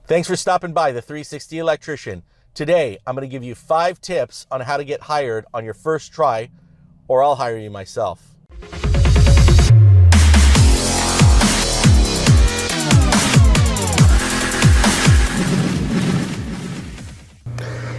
Thanks for stopping by the 360 Electrician. Today, I'm going to give you 5 tips on how to get hired on your first try, or I'll hire you myself.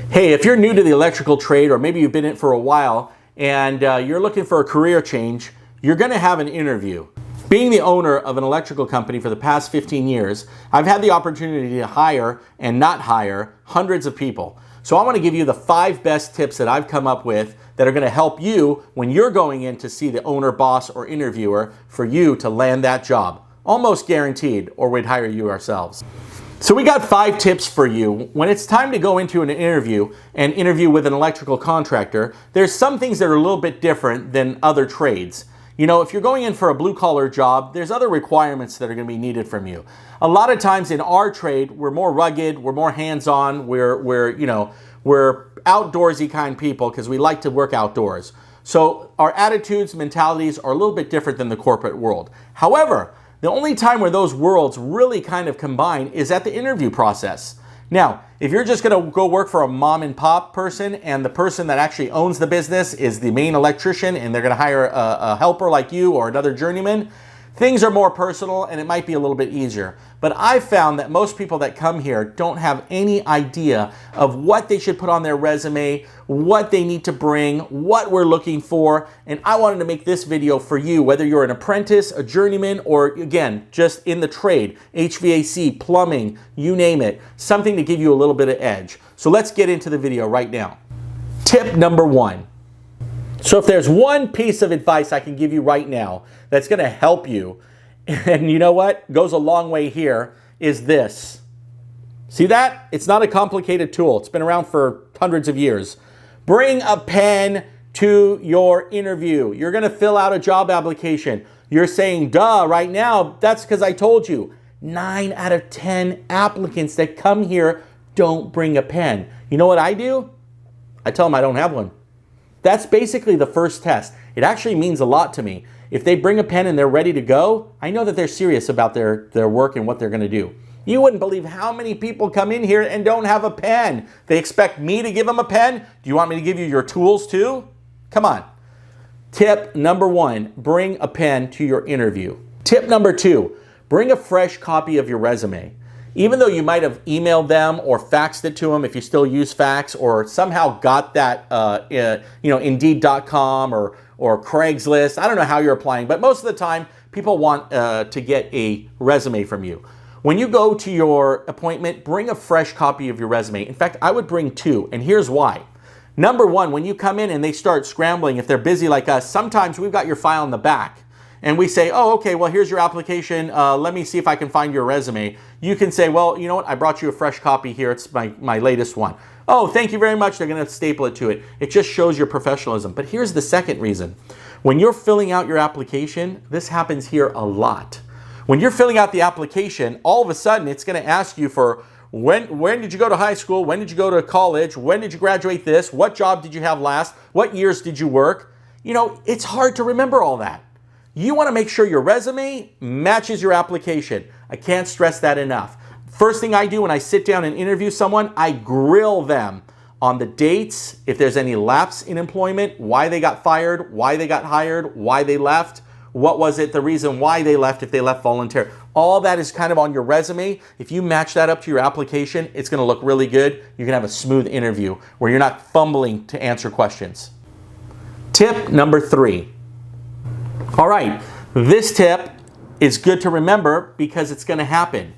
Hey, if you're new to the electrical trade, or maybe you've been in it for a while, and you're looking for a career change, you're going to have an interview. Being the owner of an electrical company for the past 15 years, I've had the opportunity to hire and not hire hundreds of people. So I want to give you the 5 best tips that I've come up with that are going to help you when you're going in to see the owner, boss, or interviewer for you to land that job. Almost guaranteed, or we'd hire you ourselves. So we got 5 tips for you. When it's time to go into an interview and interview with an electrical contractor, there's some things that are a little bit different than other trades. You know, if you're going in for a blue-collar job, there's other requirements that are going to be needed from you. A lot of times in our trade, we're more rugged, we're more hands-on, we're outdoorsy kind of people because we like to work outdoors. So our attitudes, mentalities are a little bit different than the corporate world. However, the only time where those worlds really kind of combine is at the interview process. Now, if you're just going to go work for a mom and pop person and the person that actually owns the business is the main electrician and they're going to hire a helper like you or another journeyman, things are more personal and it might be a little bit easier. But I've found that most people that come here don't have any idea of what they should put on their resume, what they need to bring, what we're looking for. And I wanted to make this video for you, whether you're an apprentice, a journeyman, or again, just in the trade, HVAC, plumbing, you name it, something to give you a little bit of edge. So let's get into the video right now. Tip number 1. So if there's one piece of advice I can give you right now that's going to help you, and you know what goes a long way here, is this. See that? It's not a complicated tool. It's been around for hundreds of years. Bring a pen to your interview. You're going to fill out a job application. You're saying, duh, right now. That's because I told you. 9 out of 10 applicants that come here don't bring a pen. You know what I do? I tell them I don't have one. That's basically the first test. It actually means a lot to me. If they bring a pen and they're ready to go, I know that they're serious about their work and what they're going to do. You wouldn't believe how many people come in here and don't have a pen. They expect me to give them a pen. Do you want me to give you your tools too? Come on. Tip number 1, bring a pen to your interview. Tip number 2, bring a fresh copy of your resume. Even though you might have emailed them or faxed it to them if you still use fax, or somehow got that Indeed.com or Craigslist. I don't know how you're applying, but most of the time people want to get a resume from you. When you go to your appointment, bring a fresh copy of your resume. In fact, I would bring 2, and here's why. Number 1, when you come in and they start scrambling, if they're busy like us, sometimes we've got your file in the back. And we say, oh, okay, well, here's your application. Let me see if I can find your resume. You can say, well, you know what? I brought you a fresh copy here. It's my latest one. Oh, thank you very much. They're going to staple it to it. It just shows your professionalism. But here's the second reason. When you're filling out your application, this happens here a lot. When you're filling out the application, all of a sudden, it's going to ask you for when did you go to high school? When did you go to college? When did you graduate this? What job did you have last? What years did you work? You know, it's hard to remember all that. You want to make sure your resume matches your application. I can't stress that enough. First thing I do when I sit down and interview someone, I grill them on the dates, if there's any lapse in employment, why they got fired, why they got hired, why they left, what was it, the reason why they left, if they left voluntarily. All that is kind of on your resume. If you match that up to your application, it's going to look really good. You're going to have a smooth interview where you're not fumbling to answer questions. Tip number 3. All right, this tip is good to remember because it's going to happen.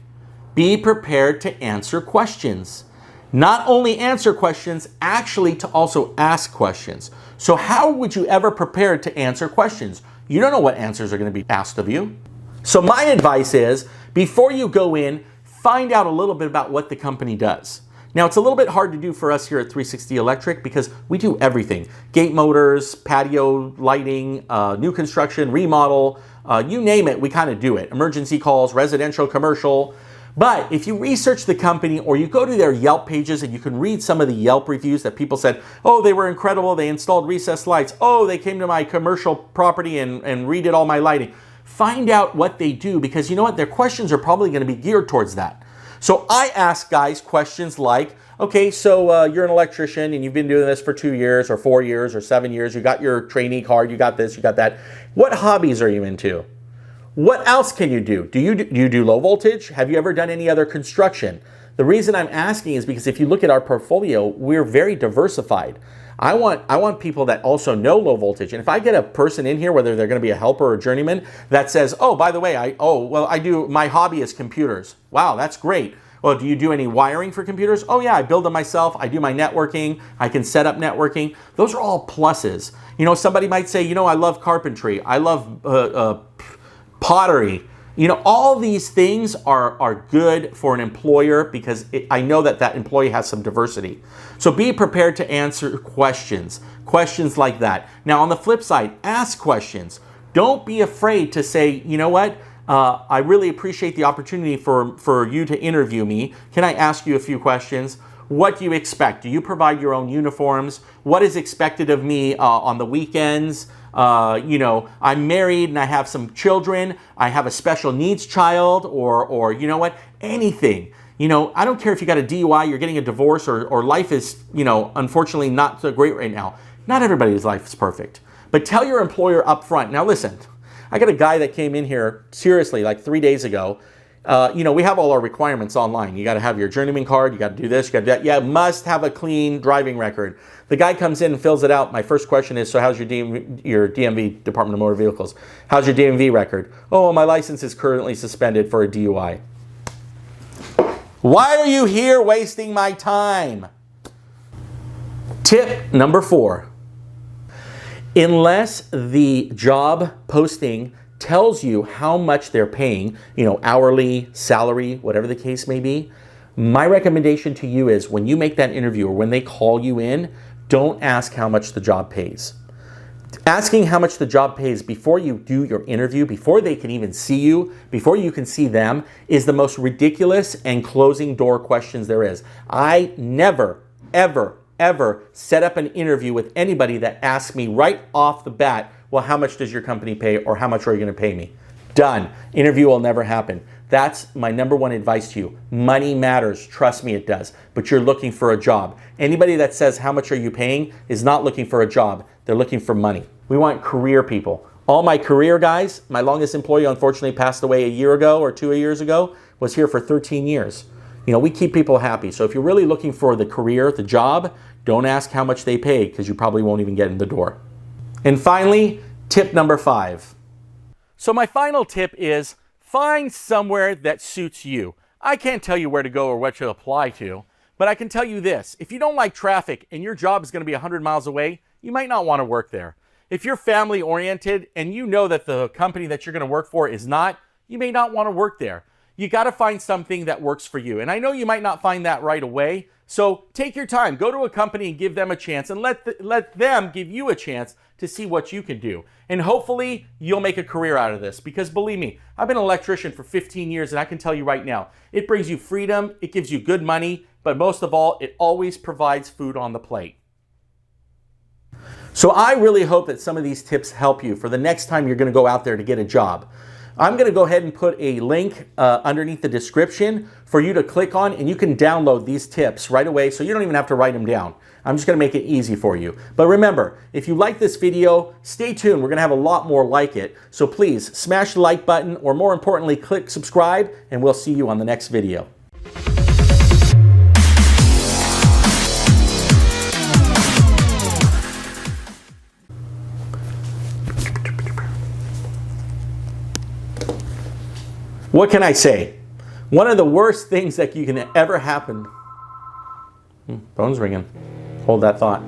Be prepared to answer questions. Not only answer questions, actually to also ask questions. So how would you ever prepare to answer questions? You don't know what answers are going to be asked of you. So my advice is, before you go in, find out a little bit about what the company does. Now, it's a little bit hard to do for us here at 360 Electric because we do everything. Gate motors, patio lighting, new construction, remodel, you name it, we kind of do it. Emergency calls, residential, commercial. But if you research the company or you go to their Yelp pages and you can read some of the Yelp reviews that people said, oh, they were incredible, they installed recessed lights, oh, they came to my commercial property and redid all my lighting. Find out what they do because you know what, their questions are probably going to be geared towards that. So I ask guys questions like, okay, so you're an electrician and you've been doing this for 2 years or 4 years or 7 years. You got your trainee card, you got this, you got that. What hobbies are you into? What else can you do? Do you do low voltage? Have you ever done any other construction? The reason I'm asking is because if you look at our portfolio, we're very diversified. I want people that also know low voltage. And if I get a person in here, whether they're going to be a helper or a journeyman, that says, oh, by the way, my hobby is computers. Wow, that's great. Well, do you do any wiring for computers? Oh yeah, I build them myself. I do my networking. I can set up networking. Those are all pluses. You know, somebody might say, you know, I love carpentry. I love pottery. You know, all these things are good for an employer because I know that employee has some diversity. So be prepared to answer questions like that. Now, on the flip side, ask questions. Don't be afraid to say, you know what, I really appreciate the opportunity for you to interview me. Can I ask you a few questions? What do you expect? Do you provide your own uniforms? What is expected of me on the weekends? You know, I'm married and I have some children. I have a special needs child or you know what, anything. You know, I don't care if you got a DUI, you're getting a divorce, or life is, you know, unfortunately not so great right now. Not everybody's life is perfect. But tell your employer up front. Now listen, I got a guy that came in here, seriously, like 3 days ago. You know, we have all our requirements online. You got to have your journeyman card. You got to do this. You got to do that. Yeah, must have a clean driving record. The guy comes in and fills it out. My first question is, so how's your DMV, Department of Motor Vehicles? How's your DMV record? Oh, my license is currently suspended for a DUI. Why are you here wasting my time? Tip number 4. Unless the job posting tells you how much they're paying, you know, hourly, salary, whatever the case may be, my recommendation to you is when you make that interview or when they call you in, don't ask how much the job pays. Asking how much the job pays before you do your interview, before they can even see you, before you can see them, is the most ridiculous and closing door questions there is. I never, ever set up an interview with anybody that asks me right off the bat, well, how much does your company pay or how much are you going to pay me? Done. Interview will never happen. That's my number one advice to you. Money matters. Trust me, it does. But you're looking for a job. Anybody that says how much are you paying is not looking for a job. They're looking for money. We want career people. All my career guys, my longest employee unfortunately passed away a year ago or 2 years ago, was here for 13 years. You know, we keep people happy. So if you're really looking for the career, the job, don't ask how much they pay because you probably won't even get in the door. And finally, tip number 5. So my final tip is find somewhere that suits you. I can't tell you where to go or what to apply to, but I can tell you this. If you don't like traffic and your job is going to be 100 miles away, you might not want to work there. If you're family oriented and you know that the company that you're going to work for is not, you may not want to work there. You got to find something that works for you. And I know you might not find that right away. So take your time, go to a company and give them a chance and let them give you a chance to see what you can do. And hopefully you'll make a career out of this because believe me, I've been an electrician for 15 years and I can tell you right now, it brings you freedom, it gives you good money, but most of all, it always provides food on the plate. So I really hope that some of these tips help you for the next time you're going to go out there to get a job. I'm going to go ahead and put a link underneath the description for you to click on, and you can download these tips right away so you don't even have to write them down. I'm just going to make it easy for you. But remember, if you like this video, stay tuned. We're going to have a lot more like it. So please smash the like button, or more importantly, click subscribe, and we'll see you on the next video. What can I say? One of the worst things that you can ever happen. Phone's ringing. Hold that thought.